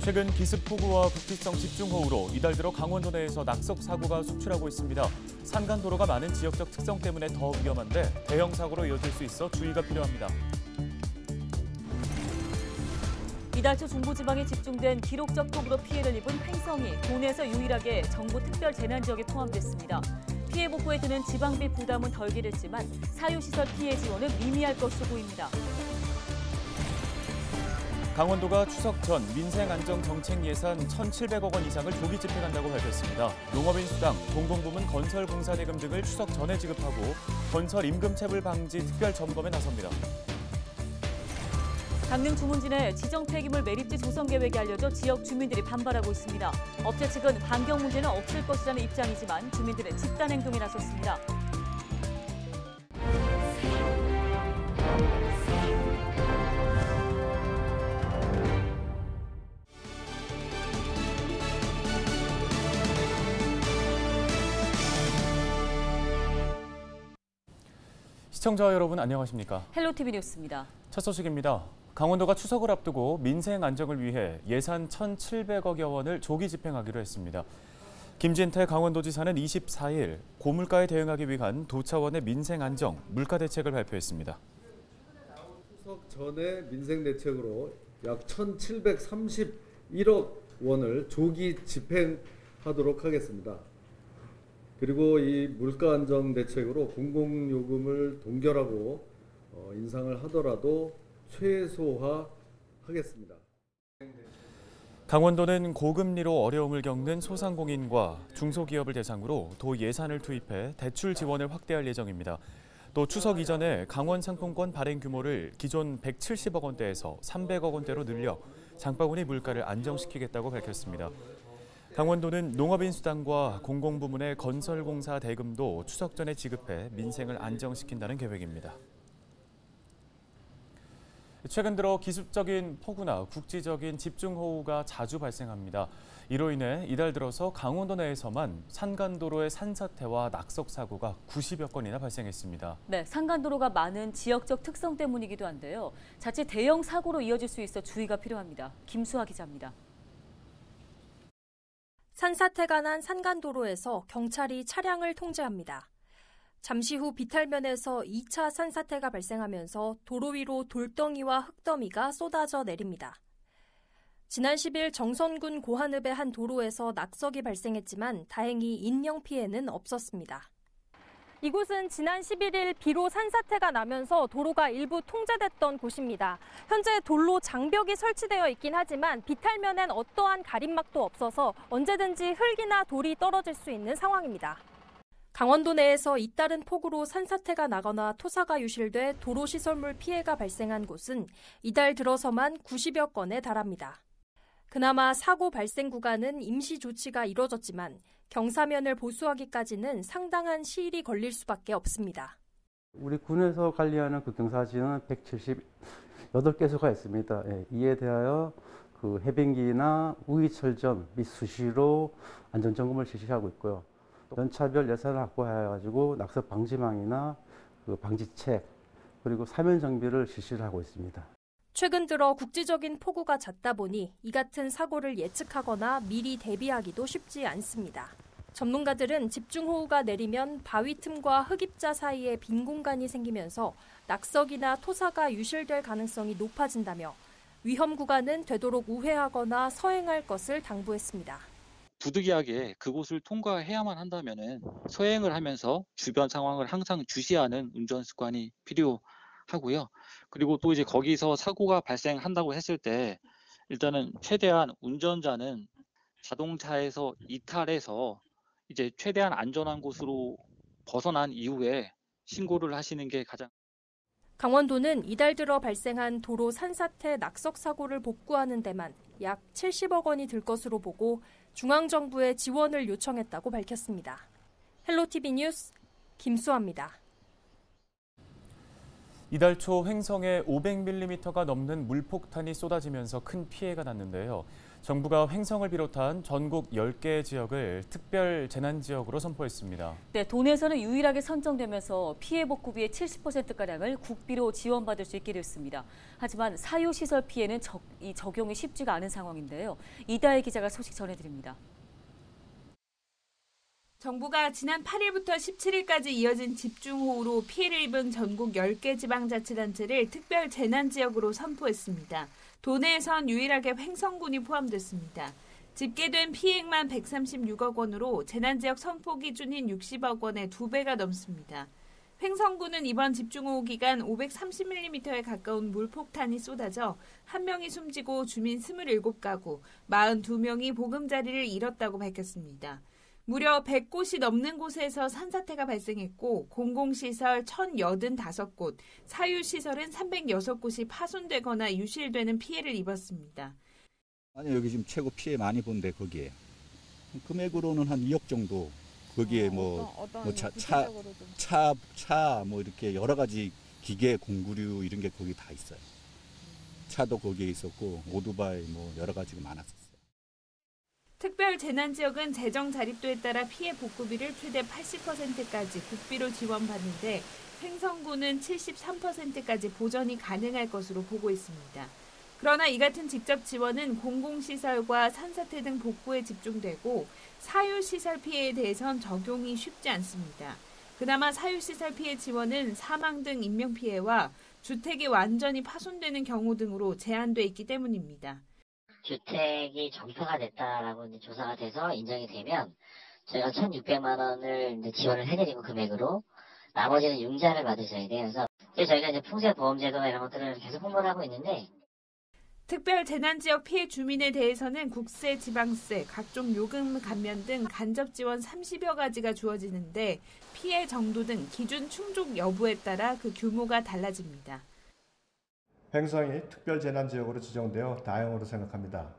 최근 기습폭우와 북지성 집중호우로 이달 들어 강원도 내에서 낙석 사고가 속출하고 있습니다. 산간도로가 많은 지역적 특성 때문에 더 위험한데 대형 사고로 이어질 수 있어 주의가 필요합니다. 이달 초 중부지방에 집중된 기록적 폭우로 피해를 입은 횡성이 도내에서 유일하게 정부 특별 재난 지역에 포함됐습니다. 피해 복구에 드는 지방비 부담은 덜기겠지만 사유시설 피해 지원은 미미할 것으로 보입니다. 강원도가 추석 전 민생 안정 정책 예산 1,700억 원 이상을 조기 집행한다고 밝혔습니다. 농업인 수당, 공공부문 건설공사 대금 등을 추석 전에 지급하고 건설 임금체불 방지 특별 점검에 나섭니다. 강릉 주문진에 지정 폐기물 매립지 조성 계획이 알려져 지역 주민들이 반발하고 있습니다. 업체 측은 환경 문제는 없을 것이라는 입장이지만 주민들은 집단 행동에 나섰습니다. 시청자 여러분 안녕하십니까? 헬로티비 뉴스입니다. 첫 소식입니다. 강원도가 추석을 앞두고 민생 안정을 위해 예산 1,700억여 원을 조기 집행하기로 했습니다. 김진태 강원도지사는 24일 고물가에 대응하기 위한 도 차원의 민생 안정, 물가 대책을 발표했습니다. 추석 전에 민생 대책으로 약 1,731억 원을 조기 집행하도록 하겠습니다. 그리고 이 물가 안정 대책으로 공공요금을 동결하고 인상을 하더라도 최소화하겠습니다. 강원도는 고금리로 어려움을 겪는 소상공인과 중소기업을 대상으로 도 예산을 투입해 대출 지원을 확대할 예정입니다. 또 추석 이전에 강원 상품권 발행 규모를 기존 170억 원대에서 300억 원대로 늘려 장바구니 물가를 안정시키겠다고 밝혔습니다. 강원도는 농업인 수당과 공공부문의 건설공사 대금도 추석 전에 지급해 민생을 안정시킨다는 계획입니다. 최근 들어 기습적인 폭우나 국지적인 집중호우가 자주 발생합니다. 이로 인해 이달 들어서 강원도 내에서만 산간도로의 산사태와 낙석 사고가 90여 건이나 발생했습니다. 네, 산간도로가 많은 지역적 특성 때문이기도 한데요. 자칫 대형 사고로 이어질 수 있어 주의가 필요합니다. 김수아 기자입니다. 산사태가 난 산간도로에서 경찰이 차량을 통제합니다. 잠시 후 비탈면에서 2차 산사태가 발생하면서 도로 위로 돌덩이와 흙더미가 쏟아져 내립니다. 지난 10일 정선군 고한읍의 한 도로에서 낙석이 발생했지만 다행히 인명 피해는 없었습니다. 이곳은 지난 11일 비로 산사태가 나면서 도로가 일부 통제됐던 곳입니다. 현재 돌로 장벽이 설치되어 있긴 하지만 비탈면엔 어떠한 가림막도 없어서 언제든지 흙이나 돌이 떨어질 수 있는 상황입니다. 강원도 내에서 잇따른 폭우로 산사태가 나거나 토사가 유실돼 도로시설물 피해가 발생한 곳은 이달 들어서만 90여 건에 달합니다. 그나마 사고 발생 구간은 임시 조치가 이뤄졌지만 경사면을 보수하기까지는 상당한 시일이 걸릴 수밖에 없습니다. 우리 군에서 관리하는 그 경사지는 178개소가 있습니다. 이에 대하여 그 해변기나 우이철전 및 수시로 안전점검을 실시하고 있고요. 연차별 예산을 확보해가지고 낙석 방지망이나 그 방지책 그리고 사면 정비를 실시를 하고 있습니다. 최근 들어 국지적인 폭우가 잦다 보니 이 같은 사고를 예측하거나 미리 대비하기도 쉽지 않습니다. 전문가들은 집중호우가 내리면 바위 틈과 흙입자 사이에 빈 공간이 생기면서 낙석이나 토사가 유실될 가능성이 높아진다며 위험 구간은 되도록 우회하거나 서행할 것을 당부했습니다. 부득이하게 그곳을 통과해야만 한다면 서행을 하면서 주변 상황을 항상 주시하는 운전 습관이 필요하고요. 그리고 또 이제 거기서 사고가 발생한다고 했을 때 일단은 최대한 운전자는 자동차에서 이탈해서 이제 최대한 안전한 곳으로 벗어난 이후에 신고를 하시는 게 가장. 강원도는 이달 들어 발생한 도로 산사태 낙석 사고를 복구하는 데만 약 70억 원이 들 것으로 보고 중앙정부에 지원을 요청했다고 밝혔습니다. 헬로티비 뉴스 김수아입니다. 이달 초 횡성에 500mm가 넘는 물폭탄이 쏟아지면서 큰 피해가 났는데요. 정부가 횡성을 비롯한 전국 10개 지역을 특별 재난지역으로 선포했습니다. 네, 도내에서는 유일하게 선정되면서 피해 복구비의 70%가량을 국비로 지원받을 수 있게 됐습니다. 하지만 사유시설 피해는 이 적용이 쉽지가 않은 상황인데요. 이다혜 기자가 소식 전해드립니다. 정부가 지난 8일부터 17일까지 이어진 집중호우로 피해를 입은 전국 10개 지방자치단체를 특별 재난지역으로 선포했습니다. 도내에선 유일하게 횡성군이 포함됐습니다. 집계된 피해액만 136억 원으로 재난지역 선포 기준인 60억 원의 2배가 넘습니다. 횡성군은 이번 집중호우 기간 530mm에 가까운 물폭탄이 쏟아져 1명이 숨지고 주민 27가구, 42명이 보금자리를 잃었다고 밝혔습니다. 무려 100곳이 넘는 곳에서 산사태가 발생했고 공공시설 1,085곳, 사유시설은 306곳이 파손되거나 유실되는 피해를 입었습니다. 아니 여기 지금 최고 피해 많이 본데 거기에 금액으로는 한 2억 정도 거기에 차 뭐 이렇게 여러 가지 기계 공구류 이런 게 거기 다 있어요. 차도 거기에 있었고 오토바이 뭐 여러 가지가 많았었어요. 특별 재난지역은 재정 자립도에 따라 피해 복구비를 최대 80%까지 국비로 지원받는데 횡성군은 73%까지 보전이 가능할 것으로 보고 있습니다. 그러나 이 같은 직접 지원은 공공시설과 산사태 등 복구에 집중되고 사유시설 피해에 대해선 적용이 쉽지 않습니다. 그나마 사유시설 피해 지원은 사망 등 인명피해와 주택이 완전히 파손되는 경우 등으로 제한돼 있기 때문입니다. 주택이 정표가 됐다라고 이제 조사가 돼서 인정이 되면 저희가 1,600만 원을 이제 지원을 해드리고 금액으로 나머지는 융자를 받으셔야 돼요. 그래서 저희가 이제 풍세보험제도나 이런 것들을 계속 홍보를 하고 있는데 특별 재난지역 피해 주민에 대해서는 국세, 지방세, 각종 요금 감면 등 간접 지원 30여 가지가 주어지는데 피해 정도 등 기준 충족 여부에 따라 그 규모가 달라집니다. 횡성이 특별재난지역으로 지정되어 다행으로 생각합니다.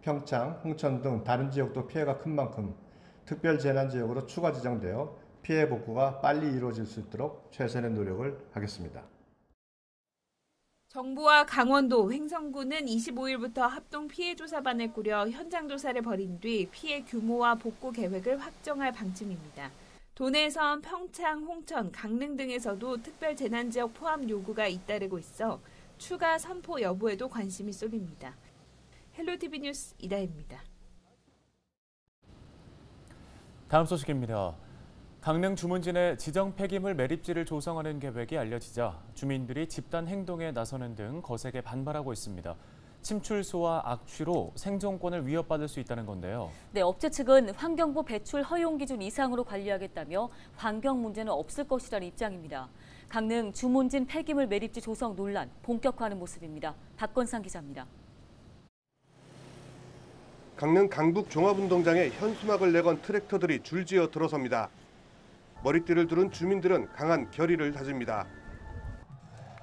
평창, 홍천 등 다른 지역도 피해가 큰 만큼 특별재난지역으로 추가 지정되어 피해 복구가 빨리 이루어질 수 있도록 최선의 노력을 하겠습니다. 정부와 강원도, 횡성군은 25일부터 합동 피해조사반을 꾸려 현장 조사를 벌인 뒤 피해 규모와 복구 계획을 확정할 방침입니다. 도내에선 평창, 홍천, 강릉 등에서도 특별재난지역 포함 요구가 잇따르고 있어 추가 선포 여부에도 관심이 쏠립니다. 헬로티비 뉴스 이다혜입니다. 다음 소식입니다. 강릉 주문진에 지정 폐기물 매립지를 조성하는 계획이 알려지자 주민들이 집단 행동에 나서는 등 거세게 반발하고 있습니다. 침출소와 악취로 생존권을 위협받을 수 있다는 건데요. 네, 업체 측은 환경부 배출 허용 기준 이상으로 관리하겠다며 환경 문제는 없을 것이라는 입장입니다. 강릉 주문진 폐기물 매립지 조성 논란 본격화하는 모습입니다. 박건상 기자입니다. 강릉 강북 종합운동장에 현수막을 내건 트랙터들이 줄지어 들어섭니다. 머리띠를 두른 주민들은 강한 결의를 다집니다.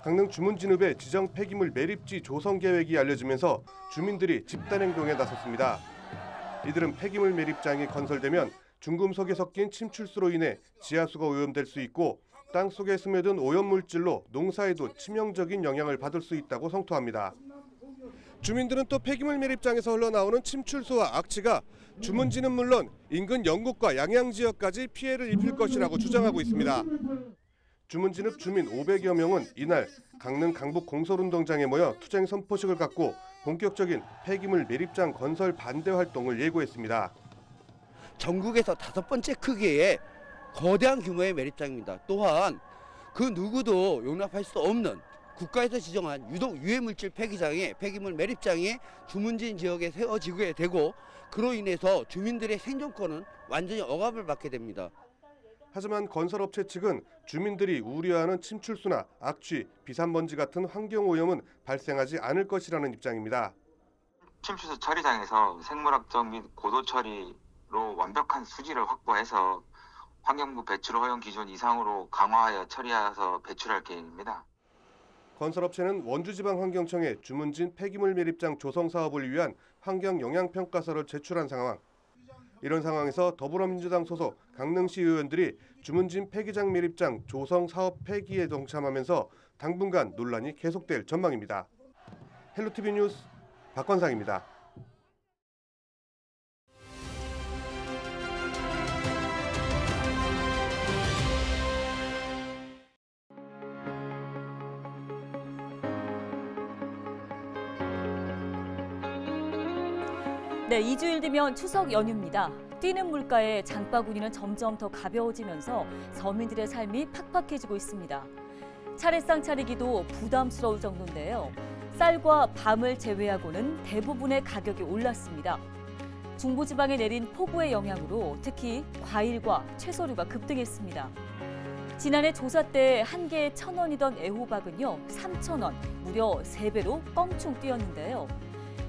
강릉 주문진읍의 지정 폐기물 매립지 조성 계획이 알려지면서 주민들이 집단 행동에 나섰습니다. 이들은 폐기물 매립장이 건설되면 중금속이 섞인 침출수로 인해 지하수가 오염될 수 있고 땅 속에 스며든 오염물질로 농사에도 치명적인 영향을 받을 수 있다고 성토합니다. 주민들은 또 폐기물 매립장에서 흘러나오는 침출수와 악취가 주문진은 물론 인근 영국과 양양 지역까지 피해를 입힐 것이라고 주장하고 있습니다. 주문진읍 주민 500여 명은 이날 강릉 강북 공설운동장에 모여 투쟁 선포식을 갖고 본격적인 폐기물 매립장 건설 반대 활동을 예고했습니다. 전국에서 5번째 크기의 거대한 규모의 매립장입니다. 또한 그 누구도 용납할 수 없는 국가에서 지정한 유해물질 폐기물 매립장이 주문진 지역에 세워지게 되고 그로 인해서 주민들의 생존권은 완전히 억압을 받게 됩니다. 하지만 건설업체 측은 주민들이 우려하는 침출수나 악취, 비산먼지 같은 환경오염은 발생하지 않을 것이라는 입장입니다. 침출수 처리장에서 생물학적 및 고도 처리로 완벽한 수질을 확보해서 환경부 배출 허용 기준 이상으로 강화하여 처리해서 배출할 계획입니다. 건설업체는 원주지방환경청에 주문진 폐기물 매립장 조성 사업을 위한 환경영향평가서를 제출한 상황. 이런 상황에서 더불어민주당 소속 강릉시 의원들이 주문진 폐기장 매립장 조성 사업 폐기에 동참하면서 당분간 논란이 계속될 전망입니다. 헬로티비 뉴스 박건상입니다. 네, 2주일 뒤면 추석 연휴입니다. 뛰는 물가에 장바구니는 점점 더 가벼워지면서 서민들의 삶이 팍팍해지고 있습니다. 차례상 차리기도 부담스러울 정도인데요. 쌀과 밤을 제외하고는 대부분의 가격이 올랐습니다. 중부지방에 내린 폭우의 영향으로 특히 과일과 채소류가 급등했습니다. 지난해 조사 때 한 개에 1,000원이던 애호박은요, 3,000원, 무려 3배로 껑충 뛰었는데요.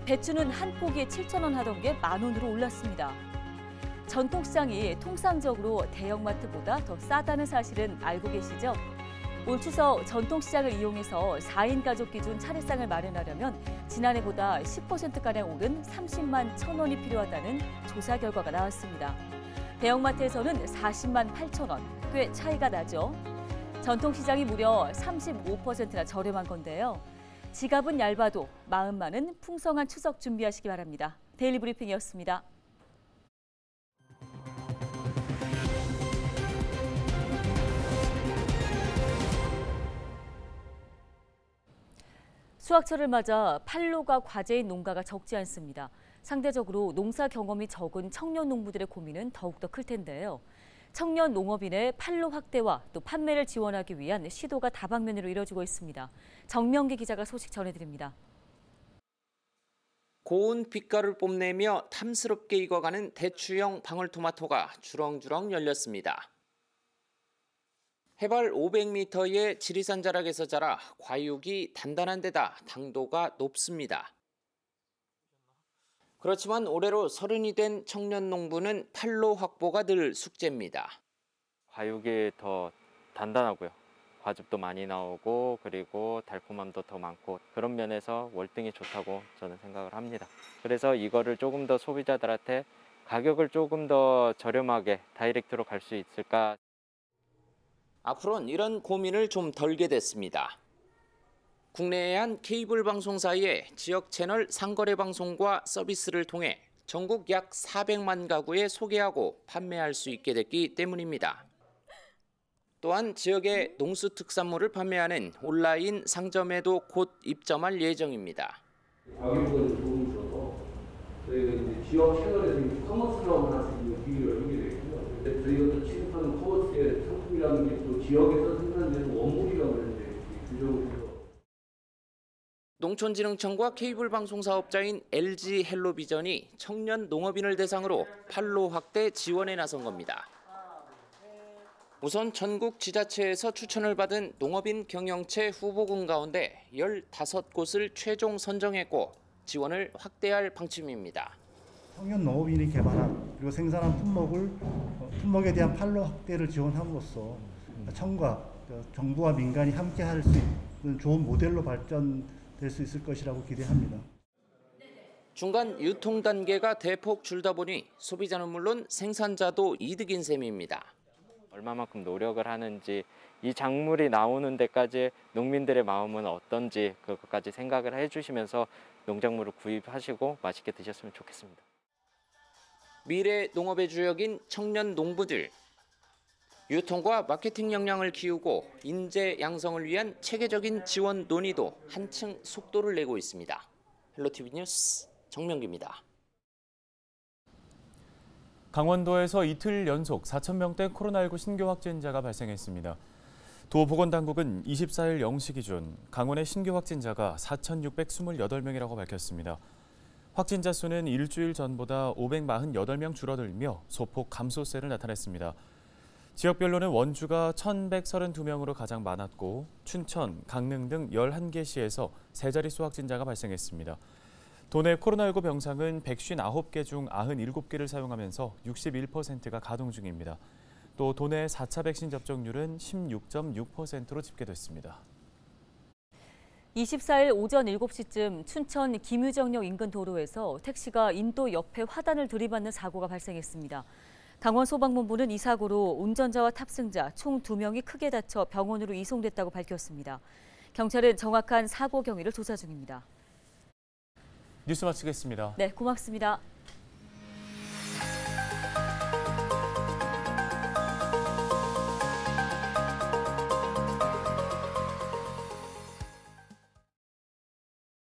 배추는 한 포기에 7,000원 하던 게 10,000원으로 올랐습니다. 전통시장이 통상적으로 대형마트보다 더 싸다는 사실은 알고 계시죠? 올 추석 전통시장을 이용해서 4인 가족 기준 차례상을 마련하려면 지난해보다 10%가량 오른 30만 1,000원이 필요하다는 조사 결과가 나왔습니다. 대형마트에서는 40만 8,000원, 꽤 차이가 나죠. 전통시장이 무려 35%나 저렴한 건데요. 지갑은 얇아도 마음만은 풍성한 추석 준비하시기 바랍니다. 데일리 브리핑이었습니다. 수확철을 맞아 판로가 과제인 농가가 적지 않습니다. 상대적으로 농사 경험이 적은 청년 농부들의 고민은 더욱더 클 텐데요. 청년 농업인의 판로 확대와 또 판매를 지원하기 위한 시도가 다방면으로 이뤄지고 있습니다. 정명기 기자가 소식 전해드립니다. 고운 빛깔을 뽐내며 탐스럽게 익어가는 대추형 방울토마토가 주렁주렁 열렸습니다. 해발 500m의 지리산 자락에서 자라 과육이 단단한 데다 당도가 높습니다. 그렇지만 올해로 30이 된 청년 농부는 판로 확보가 늘 숙제입니다. 과육이 더 단단하고요. 과즙도 많이 나오고 그리고 달콤함도 더 많고 그런 면에서 월등히 좋다고 저는 생각을 합니다. 그래서 이거를 조금 더 소비자들한테 가격을 조금 더 저렴하게 다이렉트로 갈 수 있을까. 앞으로는 이런 고민을 좀 덜게 됐습니다. 국내의 한 케이블 방송사의 지역 채널 상거래 방송과 서비스를 통해 전국 약 400만 가구에 소개하고 판매할 수 있게 됐기 때문입니다. 또한 지역의 농수특산물을 판매하는 온라인 상점에도 곧 입점할 예정입니다. 가격보다 도움이 줘서 저희가 이제 지역 채널에서 커머스라고 할 수 있는 기회를 열게 되고요. 저희가 또 취급하는 커머스의 상품이라는 게 또 지역에서 생산되는 원물이라고 하는데 규정을 해서 농촌진흥청과 케이블 방송 사업자인 LG 헬로비전이 청년 농업인을 대상으로 판로 확대 지원에 나선 겁니다. 우선 전국 지자체에서 추천을 받은 농업인 경영체 후보군 가운데 15곳을 최종 선정했고 지원을 확대할 방침입니다. 청년 농업인이 개발한 그리고 생산한 품목에 대한 판로 확대를 지원함으로써 청과 정부와 민간이 함께 할 수 있는 좋은 모델로 발전될 수 있을 것이라고 기대합니다. 중간 유통 단계가 대폭 줄다 보니 소비자는 물론 생산자도 이득인 셈입니다. 얼마만큼 노력을 하는지 이 작물이 나오는 데까지 농민들의 마음은 어떤지 그것까지 생각을 해주시면서 농작물을 구입하시고 맛있게 드셨으면 좋겠습니다. 미래 농업의 주역인 청년 농부들. 유통과 마케팅 역량을 키우고 인재 양성을 위한 체계적인 지원 논의도 한층 속도를 내고 있습니다. 헬로티비 뉴스 정명기입니다. 강원도에서 이틀 연속 4,000명대 코로나19 신규 확진자가 발생했습니다. 도 보건당국은 24일 0시 기준 강원의 신규 확진자가 4,628명이라고 밝혔습니다. 확진자 수는 일주일 전보다 548명 줄어들며 소폭 감소세를 나타냈습니다. 지역별로는 원주가 1,132명으로 가장 많았고 춘천, 강릉 등 11개 시에서 세 자릿수 확진자가 발생했습니다. 도내 코로나19 병상은 159개 중 97개를 사용하면서 61%가 가동 중입니다. 또 도내 4차 백신 접종률은 16.6%로 집계됐습니다. 24일 오전 7시쯤 춘천 김유정역 인근 도로에서 택시가 인도 옆에 화단을 들이받는 사고가 발생했습니다. 강원소방본부는 이 사고로 운전자와 탑승자 총 2명이 크게 다쳐 병원으로 이송됐다고 밝혔습니다. 경찰은 정확한 사고 경위를 조사 중입니다. 뉴스 마치겠습니다. 네, 고맙습니다.